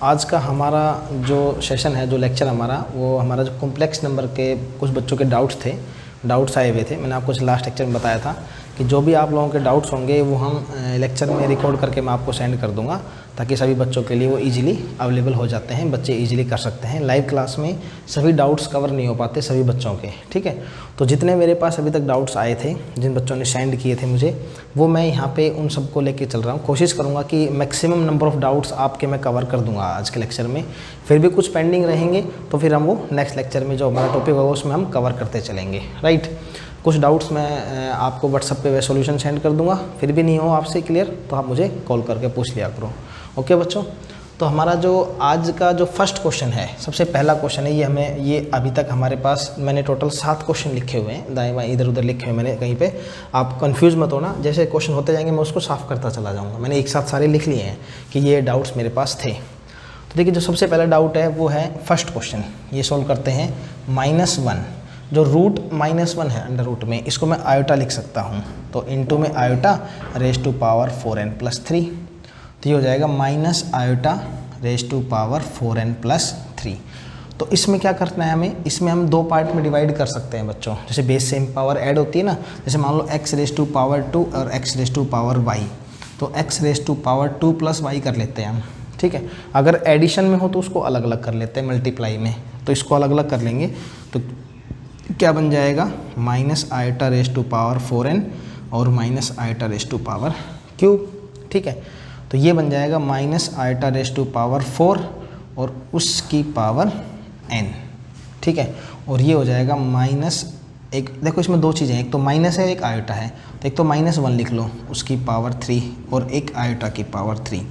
आज का हमारा जो सेशन है, जो लेक्चर हमारा, वो हमारा जो कॉम्प्लेक्स नंबर के कुछ बच्चों के डाउट्स आए हुए थे। मैंने आपको लास्ट लेक्चर में बताया था कि जो भी आप लोगों के डाउट्स होंगे वो हम लेक्चर में रिकॉर्ड करके मैं आपको सेंड कर दूंगा, ताकि सभी बच्चों के लिए वो इजीली अवेलेबल हो जाते हैं, बच्चे इजीली कर सकते हैं। लाइव क्लास में सभी डाउट्स कवर नहीं हो पाते सभी बच्चों के, ठीक है। तो जितने मेरे पास अभी तक डाउट्स आए थे, जिन बच्चों ने सेंड किए थे मुझे, वो मैं यहाँ पे उन सबको लेके चल रहा हूँ। कोशिश करूँगा कि मैक्सिमम नंबर ऑफ़ डाउट्स आपके मैं कवर कर दूँगा आज के लेक्चर में। फिर भी कुछ पेंडिंग रहेंगे तो फिर हम वो नेक्स्ट लेक्चर में जो हमारा टॉपिक होगा उसमें हम कवर करते चलेंगे, राइट। कुछ डाउट्स मैं आपको व्हाट्सएप पे सॉल्यूशन सेंड कर दूंगा। फिर भी नहीं हो आपसे क्लियर तो आप मुझे कॉल करके पूछ लिया करो। ओके बच्चों, तो हमारा जो आज का जो फर्स्ट क्वेश्चन है, सबसे पहला क्वेश्चन है, ये अभी तक हमारे पास मैंने टोटल 7 क्वेश्चन लिखे हुए हैं, दाएं बाएं इधर उधर लिखे हुए मैंने कहीं पे। आप कंफ्यूज मत होना, जैसे क्वेश्चन होते जाएंगे मैं उसको साफ़ करता चला जाऊँगा। मैंने एक साथ सारे लिख लिए हैं कि ये डाउट्स मेरे पास थे। तो देखिए, जो सबसे पहला डाउट है वो है फर्स्ट क्वेश्चन। ये सॉल्व करते हैं। -1 जो रूट -1 है अंडर रूट में, इसको मैं आयोटा लिख सकता हूँ। तो इनटू में iota raise to power 4n+3, तो ये हो जाएगा -iota raise to power 4n+3। तो इसमें क्या करना है हमें, इसमें हम 2 पार्ट में डिवाइड कर सकते हैं बच्चों। जैसे बेस सेम पावर ऐड होती है ना, जैसे मान लो x रेज टू पावर 2 और x raise to power y, तो x raise to power 2 + y कर लेते हैं हम, ठीक है। अगर एडिशन में हो तो उसको अलग अलग कर लेते हैं, मल्टीप्लाई में तो इसको अलग अलग कर लेंगे। तो क्या बन जाएगा, -iota raise to power 4n और -iota raise to power cube, ठीक है। तो ये बन जाएगा -आयोटा रेज टू पावर 4 और उसकी पावर n, ठीक है। और ये हो जाएगा एक, देखो इसमें 2 चीज़ें, एक तो माइनस है, एक आयोटा है। तो एक तो -1 लिख लो, उसकी पावर 3 और एक आयोटा की पावर 3।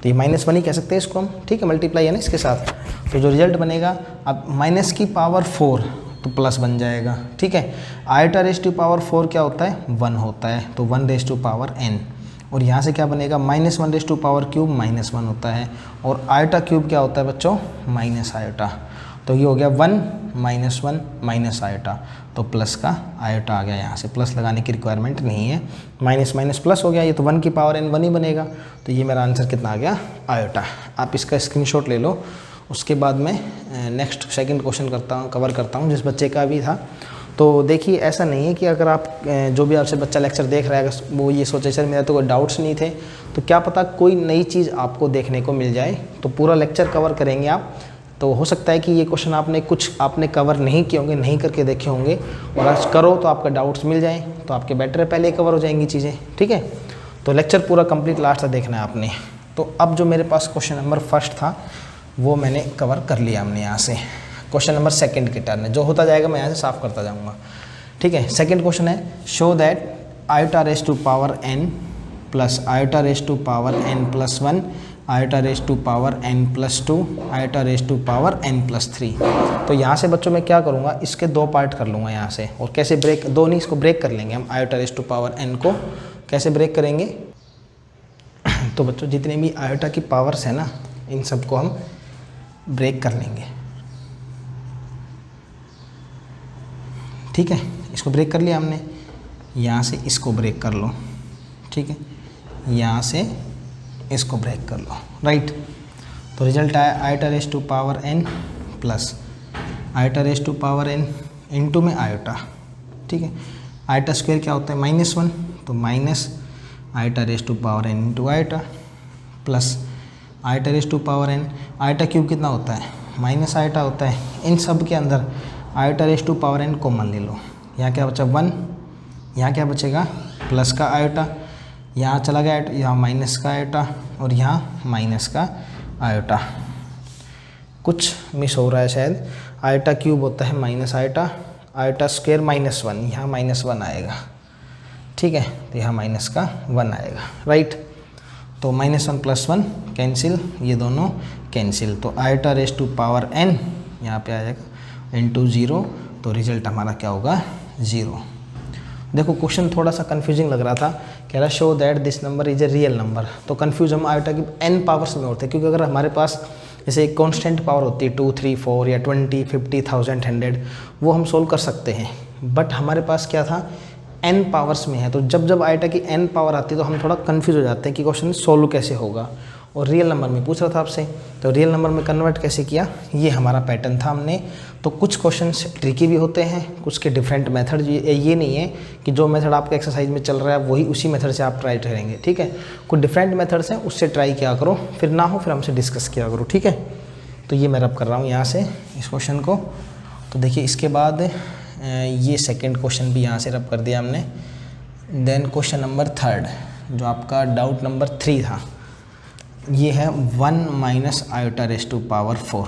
तो ये -1 ही कह सकते हैं इसको हम, ठीक है, मल्टीप्लाई है ना इसके साथ। तो जो रिजल्ट बनेगा, अब माइनस की पावर 4 तो प्लस बन जाएगा, ठीक है। आयोटा रेज टू पावर 4 क्या होता है, 1 होता है, तो 1 रेज टू पावर n। और यहाँ से क्या बनेगा, -1 रेज टू पावर क्यूब -1 होता है, और आयोटा क्यूब क्या होता है बच्चों, माइनस आयोटा। तो ये हो गया 1 -1 माइनस आयोटा, तो प्लस का आयोटा आ गया। यहाँ से प्लस लगाने की रिक्वायरमेंट नहीं है, माइनस माइनस प्लस हो गया, ये तो 1 की पावर n 1 ही बनेगा। तो ये मेरा आंसर कितना आ गया, आयोटा। आप इसका स्क्रीनशॉट ले लो। उसके बाद मैं नेक्स्ट सेकंड क्वेश्चन कवर करता हूँ, जिस बच्चे का भी था। तो देखिए, ऐसा नहीं है कि अगर आप जो भी आपसे बच्चा लेक्चर देख रहा है अगर वो ये सोचे सर मेरा तो कोई डाउट्स नहीं थे, तो क्या पता कोई नई चीज़ आपको देखने को मिल जाए। तो पूरा लेक्चर कवर करेंगे आप, तो हो सकता है कि ये क्वेश्चन आपने कवर नहीं किए होंगे, नहीं करके देखे होंगे, और आज करो तो आपका डाउट्स मिल जाए, तो आपके बेटर पहले कवर हो जाएंगी चीज़ें, ठीक है। तो लेक्चर पूरा कंप्लीट लास्ट तक देखना है आपने। तो अब जो मेरे पास क्वेश्चन नंबर फर्स्ट था वो मैंने कवर कर लिया हमने यहाँ से। क्वेश्चन नंबर सेकंड की टर्न है, जो होता जाएगा मैं यहाँ से साफ करता जाऊँगा, ठीक है। सेकंड क्वेश्चन है, show that iota raise to power n plus iota raise to power n+1 iota raise to power n+2 iota raise to power n+3। तो यहाँ से बच्चों मैं क्या करूँगा, इसके 2 पार्ट कर लूँगा यहाँ से, और कैसे ब्रेक, 2 नहीं, इसको ब्रेक कर लेंगे हम। Iota raise to power n को कैसे ब्रेक करेंगे, तो बच्चों जितने भी आयोटा की पावर्स है ना, इन सबको हम ब्रेक कर लेंगे, ठीक है। इसको ब्रेक कर लिया हमने, यहाँ से इसको ब्रेक कर लो, ठीक है, यहाँ से इसको ब्रेक कर लो, राइट। तो रिजल्ट आया iota raise to power n plus iota raise to power n into में आयोटा, ठीक है। आयोटा स्क्वायर क्या होता है, -1, तो minus iota raise to power n into iota plus iota raise to power n। Iota cube कितना होता है, माइनस आयोटा होता है। इन सब के अंदर iota raise to power n common ले लो। यहाँ क्या बचा, 1, यहाँ क्या बचेगा, प्लस का आयोटा, यहाँ चला गया आयोटा, यहाँ माइनस का आयोटा, और यहाँ माइनस का आयोटा। कुछ मिस हो रहा है शायद, आयोटा क्यूब होता है माइनस आयोटा, आयोटा स्क्वायर -1, यहाँ -1 आएगा, ठीक है। तो यहाँ माइनस का 1 आएगा, राइट। तो -1 + 1 कैंसिल, ये दोनों कैंसिल, तो iota raise to power n यहाँ पे आ जाएगा इंटू 0। तो रिजल्ट हमारा क्या होगा, 0। देखो क्वेश्चन थोड़ा सा कंफ्यूजिंग लग रहा था, कह रहा show that this number is a real number. तो कंफ्यूज हम आयोटा की n पावर्स में होते हैं, क्योंकि अगर हमारे पास जैसे एक कॉन्स्टेंट पावर होती है 2, 3, 4 या 20, 50, 1000, 100, वो हम सोल्व कर सकते हैं। बट हमारे पास क्या था, n पावर्स में है। तो जब आयोटा की n पावर आती है तो हम थोड़ा कंफ्यूज हो जाते हैं कि क्वेश्चन सोल्व कैसे होगा। और रियल नंबर में पूछ रहा था आपसे, तो रियल नंबर में कन्वर्ट कैसे किया, ये हमारा पैटर्न था हमने। तो कुछ क्वेश्चंस ट्रिकी भी होते हैं, कुछ के डिफरेंट मेथड, ये नहीं है कि जो मेथड आपके एक्सरसाइज में चल रहा है वही उसी मेथड से आप ट्राई करेंगे, ठीक है। कुछ डिफरेंट मेथड्स हैं, उससे ट्राई किया करो, फिर ना हो फिर हमसे डिस्कस किया करो, ठीक है। तो ये मैं रब कर रहा हूँ यहाँ से इस क्वेश्चन को। तो देखिए इसके बाद ये सेकेंड क्वेश्चन भी यहाँ से रब कर दिया हमने। देन क्वेश्चन नंबर 3 जो आपका डाउट नंबर 3 था, ये है 1 minus iota raise to power 4।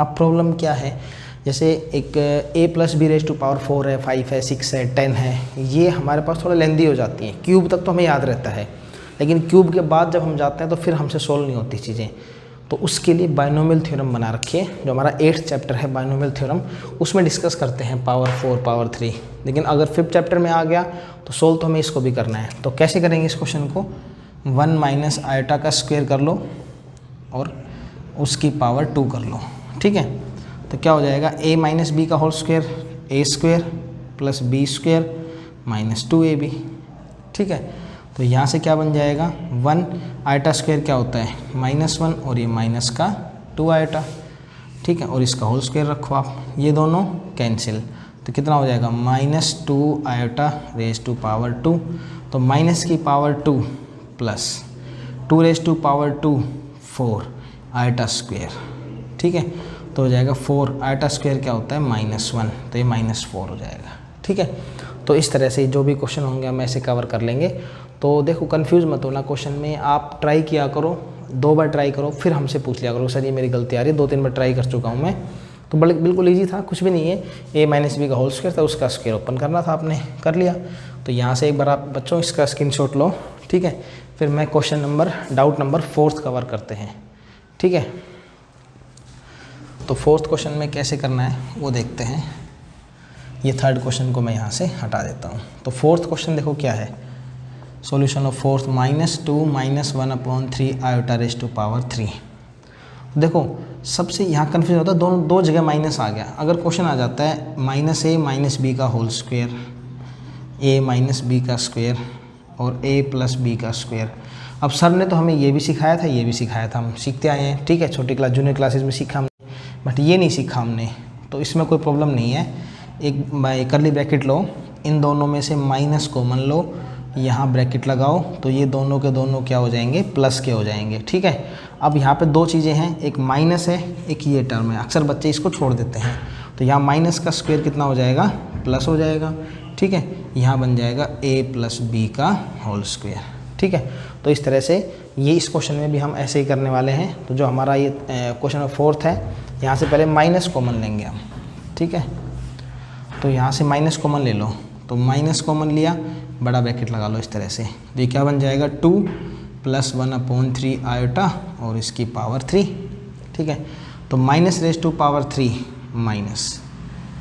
अब प्रॉब्लम क्या है, जैसे एक a plus B raise to power 4 है, 5 है, 6 है, 10 है, ये हमारे पास थोड़ा लेंदी हो जाती हैं। क्यूब तक तो हमें याद रहता है, लेकिन क्यूब के बाद जब हम जाते हैं तो फिर हमसे सोल्व नहीं होती चीज़ें। तो उसके लिए बाइनोमियल थ्योरम बना रखिए, जो हमारा 8th चैप्टर है बाइनोमियल थ्योरम, उसमें डिस्कस करते हैं पावर 4 पावर 3। लेकिन अगर 5th चैप्टर में आ गया तो सोल्व तो हमें इसको भी करना है। तो कैसे करेंगे इस क्वेश्चन को, 1 माइनस आयोटा का स्क्वायर कर लो और उसकी पावर 2 कर लो, ठीक है। तो क्या हो जाएगा, a माइनस बी का whole square, a square plus B square minus 2ab, ठीक है। तो यहाँ से क्या बन जाएगा, 1 आयोटा स्क्वायर क्या होता है -1 और ये माइनस का 2 आयोटा, ठीक है। और इसका होल स्क्वायर रखो आप, ये दोनों कैंसिल, तो कितना हो जाएगा -2 आयोटा रेज टू पावर 2। तो माइनस की power 2 plus 2 raise to power 2 4 iota square, ठीक है। तो हो जाएगा 4 आयोटा स्क्वायर क्या होता है -1, तो ये -4 हो जाएगा, ठीक है। तो इस तरह से जो भी क्वेश्चन होंगे हम ऐसे कवर कर लेंगे। तो देखो कंफ्यूज मत होना क्वेश्चन में, आप ट्राई किया करो, 2 बार ट्राई करो, फिर हमसे पूछ लिया करो सर ये मेरी गलती आ रही है, 2-3 बार ट्राई कर चुका हूँ मैं। तो बिल्कुल ईजी था, कुछ भी नहीं है। a माइनस बी का होल स्क्वायर था, उसका स्क्वायर ओपन करना था, आपने कर लिया। तो यहाँ से एक बार आप बच्चों इसका स्क्रीनशॉट लो, ठीक है। फिर मैं question number doubt number 4 cover करते हैं, ठीक है। तो 4th क्वेश्चन में कैसे करना है वो देखते हैं। ये 3rd क्वेश्चन को मैं यहाँ से हटा देता हूँ। तो 4th क्वेश्चन देखो क्या है, solution of 4th -2 minus 1/3 iota raise to power 3। देखो सबसे यहाँ कन्फ्यूजन होता है, दो जगह माइनस आ गया। अगर क्वेश्चन आ जाता है -a माइनस बी का whole square, a minus B का स्क्वायर और a प्लस बी का स्क्वायर। अब सर ने तो हमें ये भी सिखाया था, ये भी सिखाया था, हम सीखते आए हैं, ठीक है। छोटी क्लास जूनियर क्लासेस में सीखा हमने, बट ये नहीं सीखा हमने, तो इसमें कोई प्रॉब्लम नहीं है। एक कर्ली ब्रैकेट लो, इन दोनों में से माइनस कॉमन लो, यहाँ ब्रैकेट लगाओ, तो ये दोनों के दोनों क्या हो जाएंगे, प्लस के हो जाएंगे, ठीक है। अब यहाँ पे 2 चीज़ें हैं, एक माइनस है, एक ये टर्म है। अक्सर बच्चे इसको छोड़ देते हैं, तो यहाँ माइनस का स्क्वायर कितना हो जाएगा, प्लस हो जाएगा, ठीक है। यहाँ बन जाएगा a प्लस बी का होल स्क्वायर, ठीक है। तो इस तरह से ये इस क्वेश्चन में भी हम ऐसे ही करने वाले हैं। तो जो हमारा ये क्वेश्चन नंबर 4th है, यहाँ से पहले माइनस कॉमन लेंगे हम, ठीक है। तो यहाँ से माइनस कॉमन ले लो, तो माइनस कॉमन लिया, बड़ा ब्रैकेट लगा लो इस तरह से। तो ये क्या बन जाएगा 2 प्लस 1/3 आयोटा और इसकी पावर 3, ठीक है। तो minus raise to power 3 minus,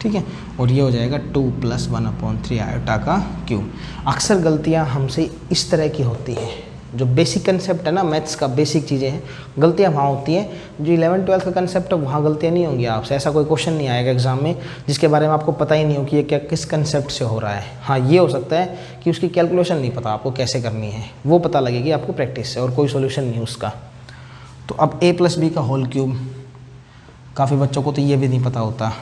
ठीक है। और ये हो जाएगा 2 प्लस 1/3 आयोटा का क्यूब। अक्सर गलतियाँ हमसे इस तरह की होती हैं, जो बेसिक कंसेप्ट है ना मैथ्स का, बेसिक चीज़ें हैं, गलतियाँ वहाँ होती हैं। जो 11th-12th का कंसेप्ट है वहाँ गलतियाँ नहीं होंगी आपसे। ऐसा कोई क्वेश्चन नहीं आएगा एग्जाम में जिसके बारे में आपको पता ही नहीं हो कि ये क्या किस कंसेप्ट से हो रहा है। हाँ ये हो सकता है कि उसकी कैलकुलेशन नहीं पता आपको कैसे करनी है, वो पता लगेगी आपको प्रैक्टिस से, और कोई सोल्यूशन नहीं उसका। तो अब a प्लस बी का होल क्यूब, काफ़ी बच्चों को तो ये भी नहीं पता होता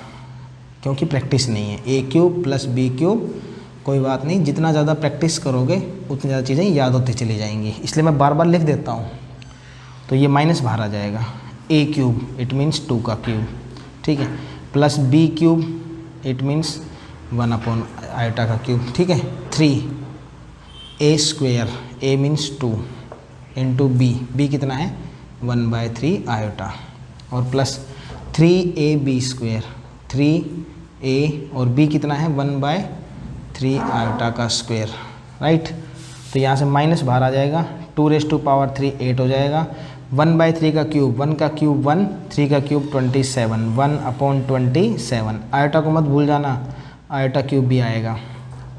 क्योंकि प्रैक्टिस नहीं है। a cube plus b cube, कोई बात नहीं, जितना ज़्यादा प्रैक्टिस करोगे उतनी ज़्यादा चीज़ें याद होती चली जाएंगी, इसलिए मैं बार बार लिख देता हूँ। तो ये माइनस बाहर आ जाएगा, a क्यूब इट मीन्स 2 का क्यूब, ठीक है, plus b cube it means 1 iota का क्यूब, ठीक है। 3 a square, a means 2 into b कितना है 1/3 आयोटा, और प्लस 3ab स्क्वेयर, 3a और b कितना है 1/3 आयोटा का स्क्वायर, राइट। तो यहाँ से माइनस बाहर आ जाएगा, 2 रेज टू पावर 3 8 हो जाएगा, 1/3 का क्यूब, 1 का क्यूब 1, 3 का क्यूब 27, 1/27। आयोटा को मत भूल जाना, आयोटा क्यूब भी आएगा,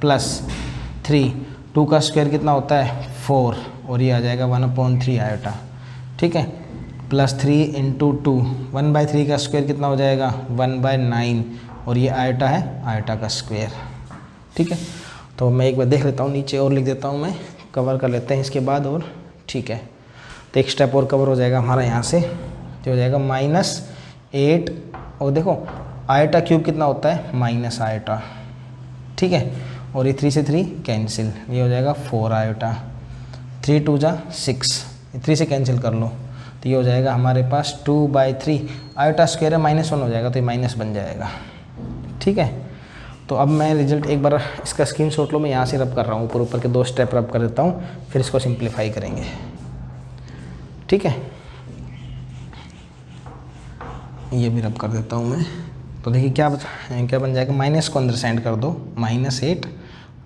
प्लस 3, 2 का स्क्वायर कितना होता है 4, और ये आ जाएगा 1/3 आयोटा, ठीक है, प्लस 3 इंटू 2, 1/3 का स्क्वायर कितना हो जाएगा 1/9, और ये आयोटा है आयोटा का स्क्वायर, ठीक है। तो मैं एक बार देख लेता हूँ, नीचे और लिख देता हूँ मैं, कवर कर लेते हैं इसके बाद, और ठीक है। तो एक स्टेप और कवर हो जाएगा हमारा यहाँ से, तो हो जाएगा -8 और देखो आयटा क्यूब कितना होता है माइनस आयटा, ठीक है, और ये 3 से 3 कैंसिल, ये हो जाएगा 4 आयटा, 3 2 जा 6, 3 से कैंसिल कर लो तो ये हो जाएगा हमारे पास 2/3 आयटा स्क्वायर है -1 हो जाएगा तो ये माइनस बन जाएगा, ठीक है। तो अब मैं रिजल्ट एक बार इसका स्क्रीनशॉट लो, मैं यहाँ से रब कर रहा हूँ, ऊपर ऊपर के 2 स्टेप रब कर देता हूँ, फिर इसको सिंप्लीफाई करेंगे, ठीक है। ये भी रब कर देता हूँ मैं, तो देखिए क्या बन जाएगा, माइनस को अंदर सेंड कर दो, -8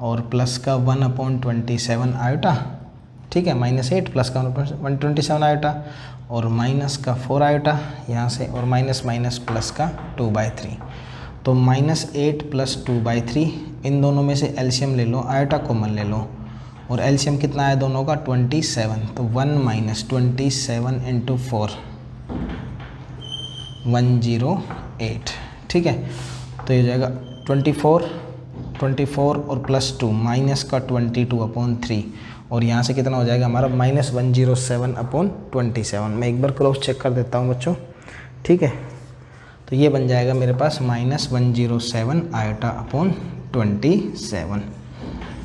और प्लस का 1/27 आयोटा, ठीक है, -8 प्लस का 127 आयोटा और माइनस का 4 आयोटा यहाँ से, और माइनस प्लस का 2/3, तो -8 प्लस 2/3, इन दोनों में से एलसीएम ले लो, आयोटा कॉमन ले लो, और एलसीएम कितना है दोनों का 27, तो 1 - 27 × 4 108, ठीक है। तो ये हो जाएगा 24 और +2 माइनस का 22/3 और यहाँ से कितना हो जाएगा हमारा -107/27। मैं एक बार क्रॉस चेक कर देता हूँ बच्चों, ठीक है। तो ये बन जाएगा मेरे पास -107 आयटा/27।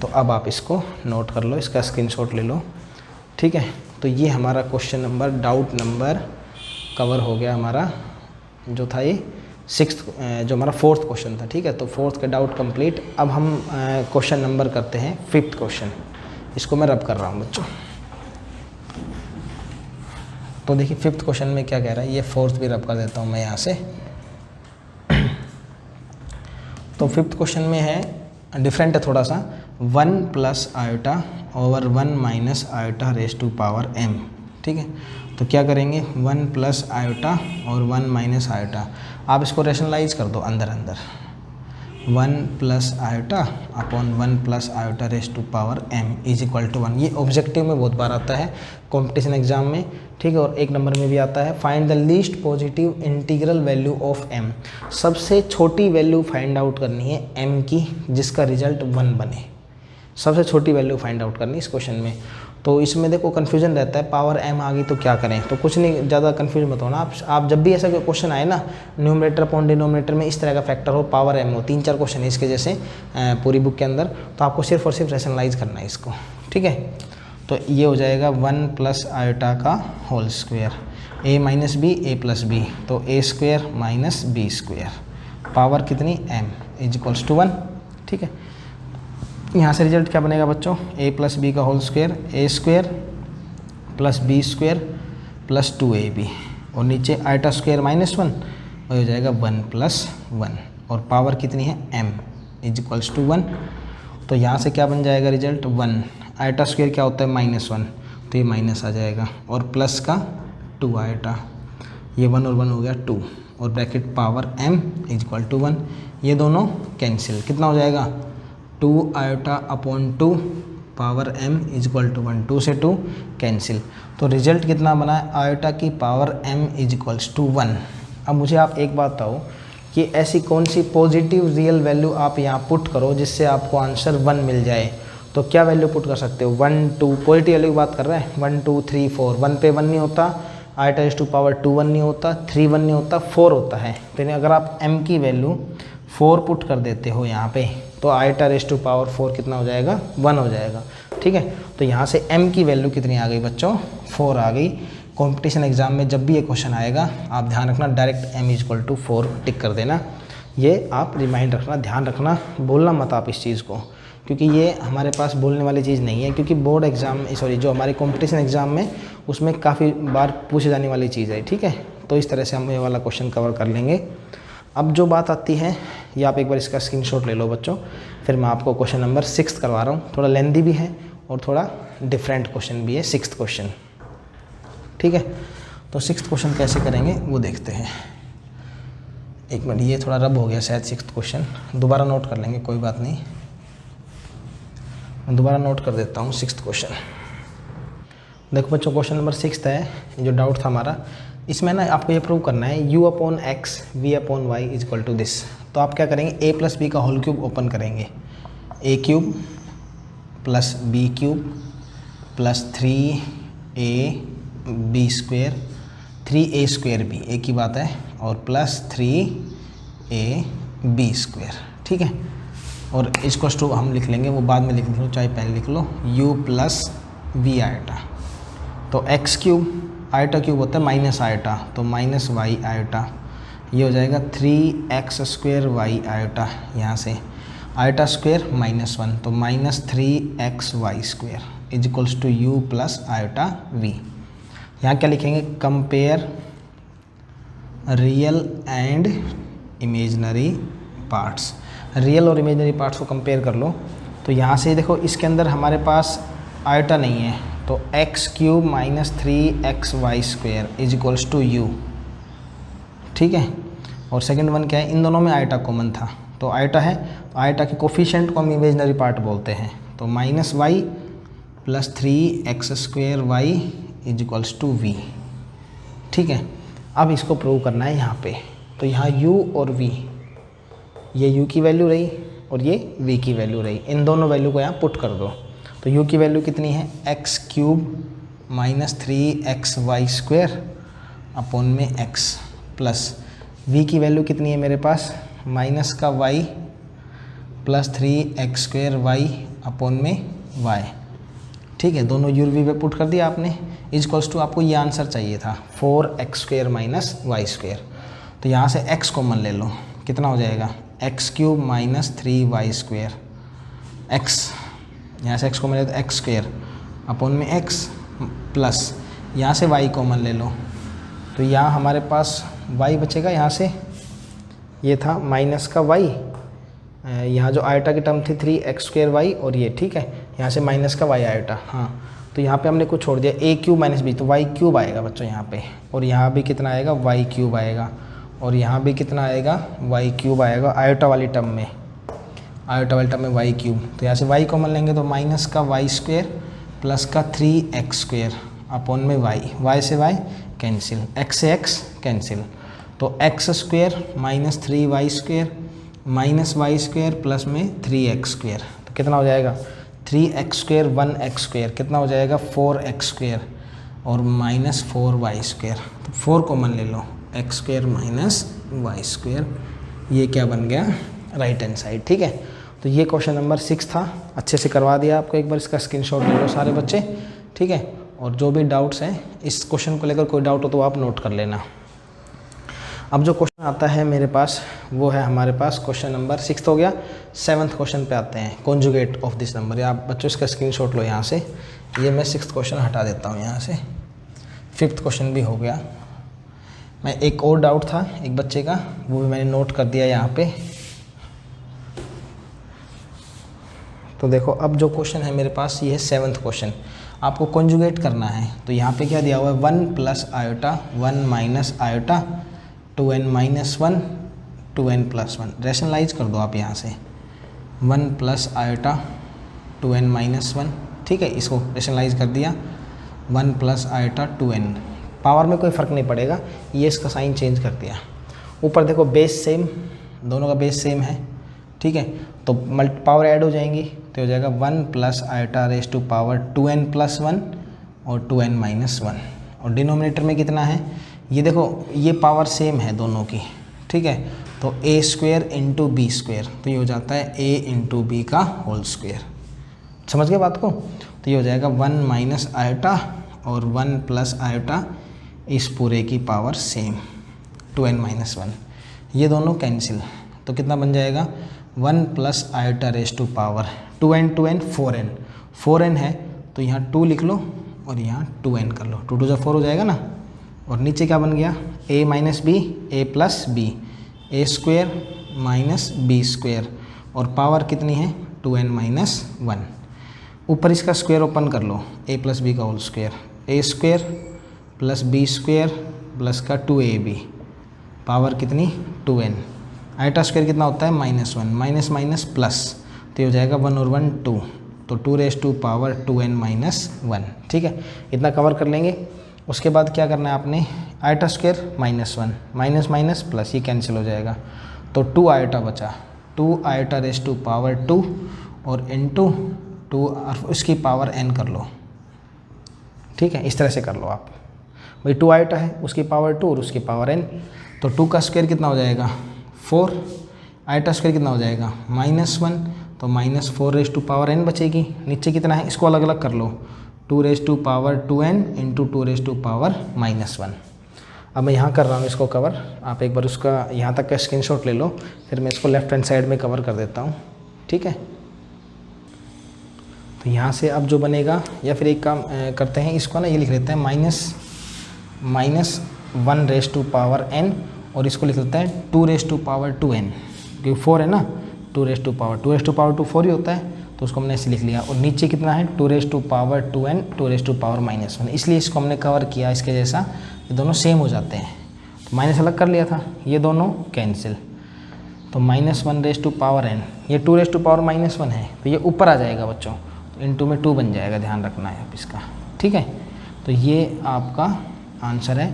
तो अब आप इसको नोट कर लो, इसका स्क्रीनशॉट ले लो, ठीक है। तो ये हमारा question number, doubt number cover हो गया हमारा, जो था ये 6th जो हमारा 4th क्वेश्चन था, ठीक है। तो 4th का डाउट कंप्लीट। अब हम क्वेश्चन नंबर करते हैं 5th क्वेश्चन, इसको मैं रब कर रहा हूँ बच्चों। तो देखिए 5th क्वेश्चन में क्या कह रहा है, ये 4th भी रब कर देता हूँ मैं यहाँ से। तो 5th क्वेश्चन में है, डिफरेंट है थोड़ा सा, 1 + iota over 1 - iota raise to power m, ठीक है। तो क्या करेंगे, 1 + आयोटा और 1 - आयोटा, आप इसको रेशनलाइज कर दो अंदर 1 + iota upon 1 + iota raise to power m = 1। ये ऑब्जेक्टिव में बहुत बार आता है, कंपटीशन एग्जाम में, ठीक है, और 1 नंबर में भी आता है। Find the least positive integral value of m, सबसे छोटी वैल्यू फाइंड आउट करनी है m की जिसका रिजल्ट 1 बने, सबसे छोटी वैल्यू फाइंड आउट करनी है इस क्वेश्चन में। तो इसमें देखो कन्फ्यूजन रहता है, पावर m आ गई तो क्या करें, तो कुछ नहीं, ज़्यादा कन्फ्यूज मत होना आप जब भी ऐसा कोई क्वेश्चन आए ना, न्यूमरेटर अपॉन डिनोमिनेटर में इस तरह का फैक्टर हो, पावर m हो, 3-4 क्वेश्चन है इसके जैसे पूरी बुक के अंदर, तो आपको सिर्फ और सिर्फ रेशनलाइज करना है इसको, ठीक है। तो ये हो जाएगा 1 + आयोटा का whole square, a - b a + b, तो a² - b², पावर कितनी m = 1, ठीक है। यहाँ से रिजल्ट क्या बनेगा बच्चों, a + b का whole square, a² + b² + 2ab, और नीचे आयटा स्क्वायर -1, वो हो जाएगा 1 + 1, और पावर कितनी है m = 1। तो यहाँ से क्या बन जाएगा रिजल्ट 1, आयटा स्क्वायर क्या होता है -1, तो ये माइनस आ जाएगा, और प्लस का 2 आयटा, ये 1 और 1 हो गया 2, और ब्रैकेट पावर m = 1, ये दोनों कैंसिल, कितना हो जाएगा 2 आयोटा अपॉन 2 पावर m = 1, 2 से 2 कैंसिल। तो रिजल्ट कितना बना है, आयोटा की पावर m = 1। अब मुझे आप एक बात बताओ कि ऐसी कौन सी पॉजिटिव रियल वैल्यू आप यहाँ पुट करो जिससे आपको आंसर 1 मिल जाए। तो क्या वैल्यू पुट कर सकते हो, 1 2, पॉजिटिव वैल्यू की बात कर रहे हैं, 1 2 3 4, 1 पे 1 नहीं होता, आयोटा रेज़ टू पावर 2 1 नहीं होता, 3 1 नहीं होता, 4 होता है। तो अगर आप m की वैल्यू 4 पुट कर देते हो यहाँ पे, तो आयटा रेज़ टू पावर 4 कितना हो जाएगा, 1 हो जाएगा, ठीक है। तो यहाँ से m की वैल्यू कितनी आ गई बच्चों, 4 आ गई। कंपटीशन एग्जाम में जब भी ये क्वेश्चन आएगा आप ध्यान रखना, डायरेक्ट m = 4 टिक कर देना, ये आप रिमाइंड रखना, ध्यान रखना, बोलना मत आप इस चीज़ को, क्योंकि ये हमारे पास बोलने वाली चीज़ नहीं है, क्योंकि बोर्ड एग्ज़ाम सॉरी जो हमारे कंपटीशन एग्ज़ाम में उसमें काफ़ी बार पूछे जाने वाली चीज़ है, ठीक है। तो इस तरह से हम ये वाला क्वेश्चन कवर कर लेंगे। अब जो बात आती है, ये आप एक बार इसका स्क्रीनशॉट ले लो बच्चों, फिर मैं आपको क्वेश्चन नंबर 6 करवा रहा हूँ, थोड़ा लेंदी भी है और थोड़ा डिफरेंट क्वेश्चन भी है, 6th क्वेश्चन, ठीक है। तो 6th क्वेश्चन कैसे करेंगे वो देखते हैं। एक मिनट, ये थोड़ा रब हो गया शायद 6th क्वेश्चन, दोबारा नोट कर लेंगे, कोई बात नहीं, मैं दोबारा नोट कर देता हूँ 6th क्वेश्चन। देखो बच्चों, क्वेश्चन नंबर 6 है, जो डाउट था हमारा, इसमें ना आपको ये प्रूव करना है u/x v/y = दिस। तो आप क्या करेंगे, a + b का होल क्यूब ओपन करेंगे, a³ + b³ + 3a B square 3a square B, एक ही बात है, और प्लस 3a बी स्क्वेयर, ठीक है। और इसको टू हम लिख लेंगे, वो बाद में लिख लो, चाहे पहले लिख लो, u प्लस वी आयटा। तो एक्स क्यूब, आयटा क्यूब होता है माइनस आयटा, तो माइनस वाई आयटा, ये हो जाएगा 3x स्क्वेयर वाई आयटा, यहाँ से आयटा स्क्वेयर -1, तो minus 3x Y square is equals to u plus iota v। यहाँ क्या लिखेंगे, compare real and imaginary parts. Real और इमेजनरी पार्ट्स को कंपेयर कर लो। तो यहाँ से देखो, इसके अंदर हमारे पास आयटा नहीं है, तो X cube minus 3x Y square is equals to U, ठीक है। और सेकंड वन क्या है, इन दोनों में आयटा कॉमन था, तो आयटा है, तो आयटा के कोफिशिएंट को हम इमेजनरी पार्ट बोलते हैं, तो minus Y plus 3x square Y is equals to V, ठीक है। अब इसको प्रूव करना है यहाँ पे, तो यहाँ u और v, ये u की वैल्यू रही और ये v की वैल्यू रही, इन दोनों वैल्यू को यहाँ पुट कर दो। तो u की वैल्यू कितनी है, X cube minus 3x Y square upon में x, प्लस v की वैल्यू कितनी है मेरे पास, माइनस का y plus 3x square Y upon में y, ठीक है। दोनों u और v पे पुट कर दिया आपने, इज इक्वल्स टू आपको ये आंसर चाहिए था 4x square minus Y square. तो यहाँ से x कॉमन ले लो, कितना हो जाएगा, x cube minus 3y square, x यहाँ से x कॉमन ले तो एक्स स्क्वेयर अपॉन में x, प्लस यहाँ से y कॉमन ले लो, तो यहाँ हमारे पास y बचेगा, यहाँ से ये था माइनस का y, यहाँ जो आयटा की टर्म थी 3x स्क्वेयर वाई, और ये, ठीक है, यहाँ से माइनस का y आयटा, हाँ। तो यहाँ पे हमने कुछ छोड़ दिया, a क्यूब माइनस b, तो y क्यूब आएगा बच्चों यहाँ पे, और यहाँ भी कितना आएगा, y क्यूब आएगा, और यहाँ भी कितना आएगा, y क्यूब आएगा आयटा वाली टर्म में, आयटा वाली टर्म में y क्यूब। तो यहाँ से y कॉमन लेंगे तो माइनस का y स्क्वेयर प्लस का 3x स्क्वेयर अपॉन में y से y कैंसिल, x से x कैंसिल, तो x square minus 3y square minus Y square plus में 3x स्क्वेयर, तो कितना हो जाएगा, 3x स्क्वेयर 1x स्क्वेयर, कितना हो जाएगा 4x स्क्वेयर, और माइनस 4y स्क्वेयर, तो 4 कॉमन ले लो, x square minus Y square, ये क्या बन गया, राइट हैंड साइड, ठीक है। तो ये क्वेश्चन नंबर 6 था, अच्छे से करवा दिया आपको, एक बार इसका स्क्रीनशॉट ले लो सारे बच्चे, ठीक है। और जो भी डाउट्स हैं इस क्वेश्चन को लेकर कोई डाउट हो तो आप नोट कर लेना। अब जो क्वेश्चन आता है मेरे पास वो है हमारे पास क्वेश्चन नंबर 6 हो गया। 7th क्वेश्चन पे आते हैं, कॉन्जुगेट ऑफ दिस नंबर। या आप बच्चों इसका स्क्रीनशॉट लो यहाँ से, ये मैं 6th क्वेश्चन हटा देता हूँ यहाँ से। 5th क्वेश्चन भी हो गया। मैं एक और डाउट था एक बच्चे का, वो भी मैंने नोट कर दिया यहाँ पे। तो देखो अब जो क्वेश्चन है मेरे पास ये है 7th क्वेश्चन, आपको कॉन्जुगेट करना है। तो यहाँ पे क्या दिया हुआ है, 1 plus iota 1 minus iota 2n minus 1 2n plus 1। Rationalise कर दो आप यहाँ से, 1 प्लस आयोटा 2n माइनस 1, ठीक है, इसको रैशनलाइज कर दिया। 1 प्लस आयोटा 2n, पावर में कोई फ़र्क नहीं पड़ेगा, ये इसका साइन चेंज कर दिया। ऊपर देखो बेस सेम, दोनों का बेस सेम है, ठीक है, तो पावर ऐड हो जाएंगी तो हो जाएगा 1 plus iota raise to power 2n plus 1 और 2n माइनस 1। और डिनोमिनेटर में कितना है, ये देखो ये पावर सेम है दोनों की, ठीक है, तो a square into B square, तो ये हो जाता है a इंटू बी का होल स्क्वेयर। समझ गए बात को। तो ये हो जाएगा 1 माइनस आयोटा और 1 प्लस आयोटा, इस पूरे की पावर सेम 2n माइनस 1, ये दोनों कैंसिल, तो कितना बन जाएगा 1 plus iota raise to power 2n 4n, 4n है तो यहाँ 2 लिख लो और यहाँ 2n कर लो, 2 2 4 हो जाएगा ना। और नीचे क्या बन गया, a minus B a plus B, A square minus B square, और पावर कितनी है 2n माइनस 1। ऊपर इसका स्क्वायर ओपन कर लो, a प्लस बी का whole square, A square plus B square plus का 2ab, पावर कितनी 2n। आयोटा स्क्वायर कितना होता है -1, माइनस माइनस प्लस, तो ये हो जाएगा 1 और 1 2, तो 2 race to power 2n minus 1, ठीक है, इतना कवर कर लेंगे। उसके बाद क्या करना है आपने, iota square -1 minus minus plus, ये कैंसिल हो जाएगा, तो 2 आयोटा बचा, 2 आयोटा रेस टू पावर 2 और इनटू 2 और उसकी पावर n कर लो, ठीक है, इस तरह से कर लो आप। भाई 2 आइटा है, उसकी पावर 2 और उसकी पावर n, तो 2 का स्क्वायर कितना हो जाएगा 4, आइटा स्क्वायर कितना हो जाएगा -1, तो -4 रेज़ टू पावर n बचेगी। नीचे कितना है इसको अलग अलग कर लो, 2 raise to power 2n into 2 raise to power -1। अब मैं यहाँ कर रहा हूँ इसको कवर, आप एक बार उसका यहाँ तक का स्क्रीनशॉट ले लो, फिर मैं इसको लेफ्ट हैंड साइड में कवर कर देता हूँ, ठीक है। तो यहाँ से अब जो बनेगा, या फिर एक काम करते हैं, इसको ना ये लिख लेते हैं -1 रेज़ टू पावर n, और इसको लिख लेते हैं 2 रेज़ टू पावर 2n, क्योंकि 4 है ना, 2 रेज़ टू पावर 2 4 ही होता है, तो उसको हमने ऐसे लिख लिया। और नीचे कितना है 2 raise to power 2n 2 raise to power -1, इसलिए इसको हमने कवर किया इसके जैसा, ये दोनों सेम हो जाते हैं। तो माइनस अलग कर लिया था, ये दोनों कैंसिल, तो -1 रेज़ टू पावर n, ये 2 रेज़ टू पावर -1 है, तो ये ऊपर आ जाएगा बच्चों, तो इनटू में 2 बन जाएगा, ध्यान रखना है आप इसका, ठीक है। तो ये आपका आंसर है,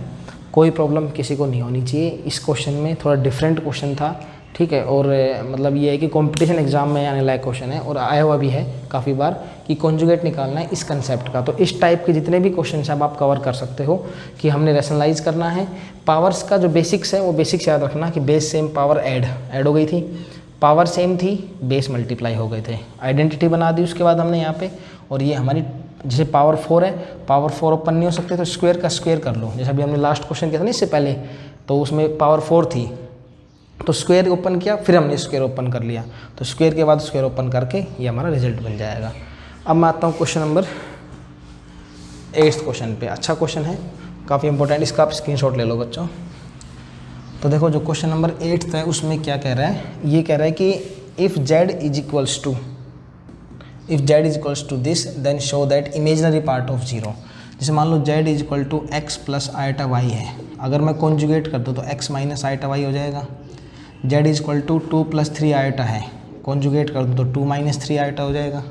कोई प्रॉब्लम किसी को नहीं होनी चाहिए। इस क्वेश्चन में थोड़ा डिफरेंट क्वेश्चन था, ठीक है, और मतलब ये है कि कंपटीशन एग्जाम में आने लायक क्वेश्चन है, और आया हुआ भी है काफ़ी बार कि कॉन्जुगेट निकालना है इस कंसेप्ट का। तो इस टाइप के जितने भी क्वेश्चन हैं आप कवर कर सकते हो, कि हमने रैशनलाइज करना है। पावर्स का जो बेसिक्स है वो बेसिक्स याद रखना, कि बेस सेम पावर ऐड हो गई थी, पावर सेम थी, बेस मल्टीप्लाई हो गए थे, आइडेंटिटी बना दी उसके बाद हमने यहाँ पे। और ये हमारी जैसे पावर 4 है, पावर 4 ओपन नहीं हो सकते, तो स्क्वायर का स्क्वायर कर लो, जैसे अभी हमने लास्ट क्वेश्चन किया था ना इससे पहले, तो उसमें पावर 4 थी, तो स्क्वायर ओपन किया, फिर हमने स्क्वायर ओपन कर लिया, तो स्क्वायर के बाद स्क्वायर ओपन करके ये हमारा रिजल्ट बन जाएगा। अब मैं आता हूँ क्वेश्चन नंबर 8 क्वेश्चन पे। अच्छा क्वेश्चन है, काफ़ी इंपॉर्टेंट, इसका आप स्क्रीनशॉट ले लो बच्चों। तो देखो जो क्वेश्चन नंबर 8 है उसमें क्या कह रहा है, ये कह रहा है कि if z is equals to this then show that imaginary part of 0। जैसे मान लो z is equal to x plus iota y है, अगर मैं कॉन्जुगेट कर दूँ तो x माइनस आइटा y हो जाएगा। z is equal to 2 plus 3 iota है, कॉन्जुगेट कर दूँ तो 2 माइनस 3 आइटा हो जाएगा।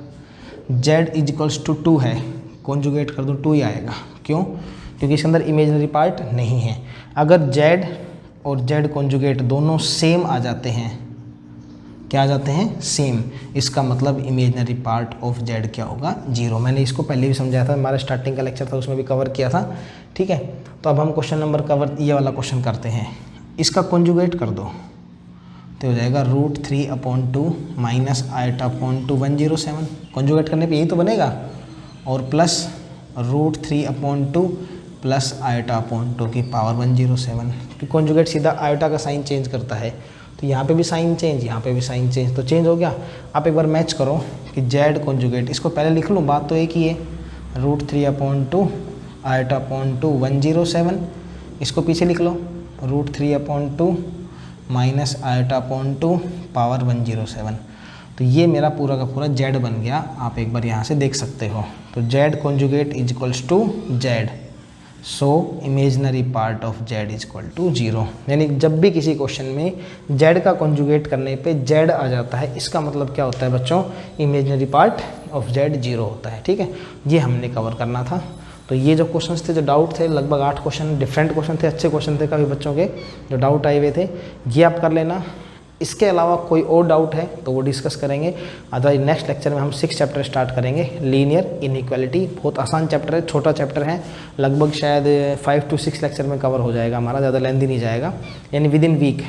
z इज इक्वल्स टू 2 है, कॉन्जुगेट कर दूँ 2 ही आएगा। क्यों? क्योंकि इसके अंदर इमेजनरी पार्ट नहीं है। अगर z और z कॉन्जुगेट दोनों सेम आ जाते हैं, क्या आ जाते हैं? सेम, इसका मतलब इमेजनरी पार्ट ऑफ z क्या होगा? 0। मैंने इसको पहले भी समझाया था, हमारा स्टार्टिंग का लेक्चर था उसमें भी कवर किया था, ठीक है। तो अब हम क्वेश्चन नंबर कवर ये वाला क्वेश्चन करते हैं। इसका कॉन्जुगेट कर दो तो हो जाएगा √3/2 माइनस आइटा/2 107। कॉन्जुगेट करने पे यही तो बनेगा, और प्लस √3/2 प्लस आइटा/2 की पावर 107। क्योंकि कॉन्जुगेट सीधा आइटा का साइन चेंज करता है, तो यहाँ पे भी साइन चेंज, यहाँ पे भी साइन चेंज, तो चेंज हो गया। आप एक बार मैच करो कि z कॉन्जुगेट, इसको पहले लिख लूँ, बात तो एक ही है, √3/2 आइटा/2 107, इसको पीछे लिख लो, √3/2 माइनस आइटा/2 पावर 107। तो ये मेरा पूरा का पूरा z बन गया, आप एक बार यहाँ से देख सकते हो। तो z conjugate is equals to z, so imaginary part of z is equal to 0। यानी जब भी किसी क्वेश्चन में z का कॉन्जुगेट करने पे z आ जाता है, इसका मतलब क्या होता है बच्चों? इमेजनरी पार्ट ऑफ z 0 होता है, ठीक है। ये हमने कवर करना था। तो ये जो क्वेश्चंस थे, जो डाउट थे, लगभग 8 क्वेश्चन डिफरेंट क्वेश्चन थे, अच्छे क्वेश्चन थे काफ़ी बच्चों के, जो डाउट आए हुए थे, ये आप कर लेना। इसके अलावा कोई और डाउट है तो वो डिस्कस करेंगे। अदरवाइज नेक्स्ट लेक्चर में हम 6 चैप्टर स्टार्ट करेंगे, लीनियर इनइक्वालिटी। बहुत आसान चैप्टर है, छोटा चैप्टर है, लगभग शायद 5 to 6 लेक्चर में कवर हो जाएगा हमारा, ज़्यादा लेंथी नहीं जाएगा, यानी विद इन वीक।